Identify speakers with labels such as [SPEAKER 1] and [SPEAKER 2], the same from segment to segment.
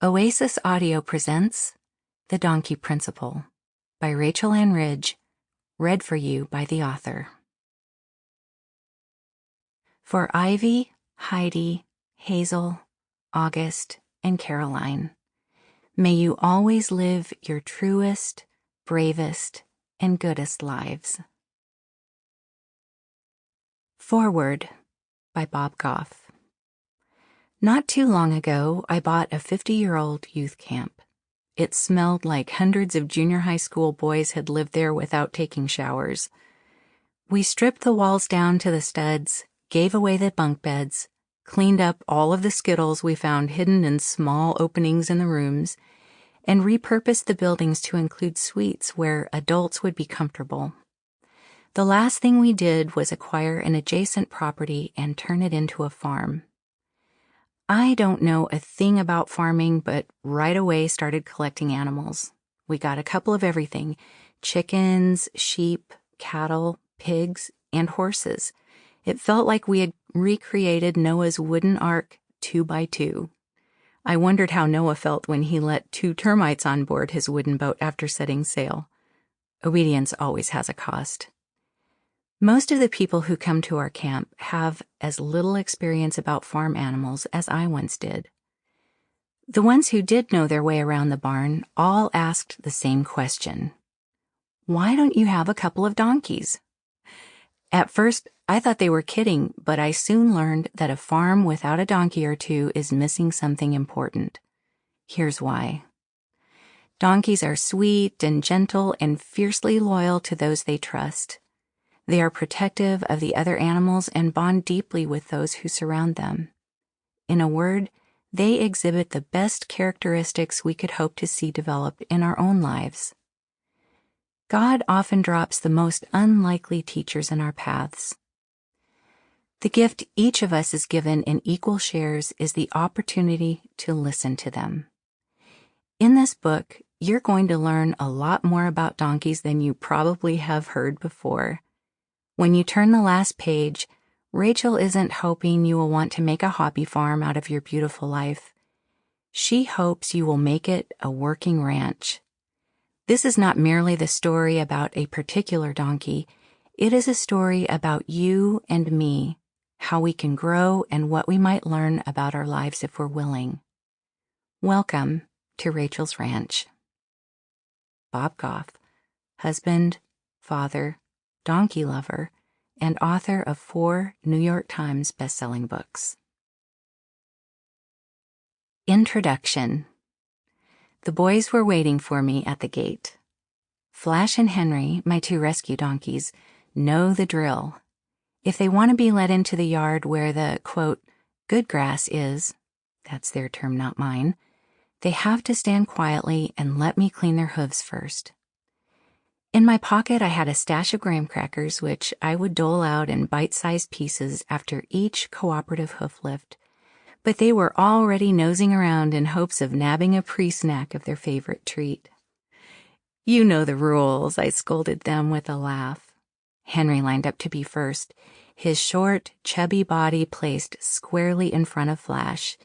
[SPEAKER 1] Oasis Audio presents The Donkey Principle by Rachel Ann Ridge, read for you by the author. For Ivy, Heidi, Hazel, August, and Caroline, may you always live your truest, bravest, and goodest lives. Foreword by Bob Goff. Not too long ago, I bought a 50-year-old youth camp. It smelled like hundreds of junior high school boys had lived there without taking showers. We stripped the walls down to the studs, gave away the bunk beds, cleaned up all of the Skittles we found hidden in small openings in the rooms, and repurposed the buildings to include suites where adults would be comfortable. The last thing we did was acquire an adjacent property and turn it into a farm. I don't know a thing about farming, but right away started collecting animals. We got a couple of everything: chickens, sheep, cattle, pigs, and horses. It felt like we had recreated Noah's wooden ark 2 by 2. I wondered how Noah felt when he let 2 termites on board his wooden boat after setting sail. Obedience always has a cost. Most of the people who come to our camp have as little experience about farm animals as I once did. The ones who did know their way around the barn all asked the same question: "Why don't you have a couple of donkeys?" At first, I thought they were kidding, but I soon learned that a farm without a donkey or two is missing something important. Here's why. Donkeys are sweet and gentle and fiercely loyal to those they trust. They are protective of the other animals and bond deeply with those who surround them. In a word, they exhibit the best characteristics we could hope to see developed in our own lives. God often drops the most unlikely teachers in our paths. The gift each of us is given in equal shares is the opportunity to listen to them. In this book, you're going to learn a lot more about donkeys than you probably have heard before. When you turn the last page, Rachel isn't hoping you will want to make a hobby farm out of your beautiful life. She hopes you will make it a working ranch. This is not merely the story about a particular donkey. It is a story about you and me, how we can grow and what we might learn about our lives if we're willing. Welcome to Rachel's Ranch. Bob Goff, husband, father, donkey lover, and author of 4 New York Times best-selling books. Introduction. The boys were waiting for me at the gate. Flash and Henry, my 2 rescue donkeys, know the drill. If they want to be let into the yard where the, quote, good grass is, that's their term, not mine, they have to stand quietly and let me clean their hooves first. In my pocket, I had a stash of graham crackers, which I would dole out in bite-sized pieces after each cooperative hoof lift, but they were already nosing around in hopes of nabbing a pre-snack of their favorite treat. "You know the rules," I scolded them with a laugh. Henry lined up to be first, his short, chubby body placed squarely in front of Flash.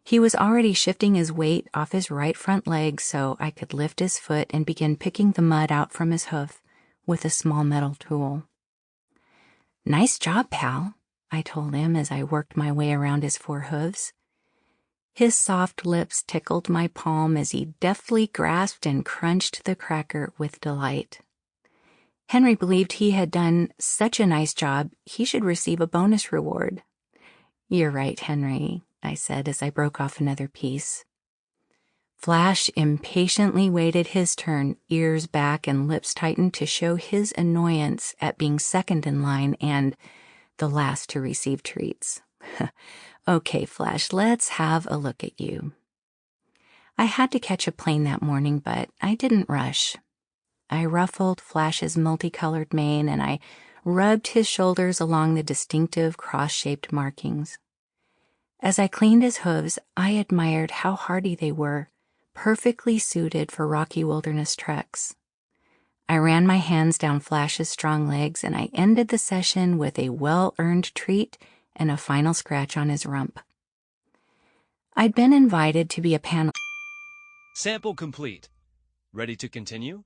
[SPEAKER 1] He was already shifting his weight off his right front leg so I could lift his foot and begin picking the mud out from his hoof with a small metal tool. "Nice job, pal," I told him as I worked my way around his 4 hooves. His soft lips tickled my palm as he deftly grasped and crunched the cracker with delight. Henry believed he had done such a nice job he should receive a bonus reward. "You're right, Henry," I said as I broke off another piece. Flash impatiently waited his turn, ears back and lips tightened to show his annoyance at being second in line and the last to receive treats. "Okay, Flash, let's have a look at you." I had to catch a plane that morning, but I didn't rush. I ruffled Flash's multicolored mane and I rubbed his shoulders along the distinctive cross-shaped markings. As I cleaned his hooves, I admired how hardy they were, perfectly suited for rocky wilderness treks. I ran my hands down Flash's strong legs, and I ended the session with a well-earned treat and a final scratch on his rump. I'd been invited to be a panel.
[SPEAKER 2] Sample complete. Ready to continue?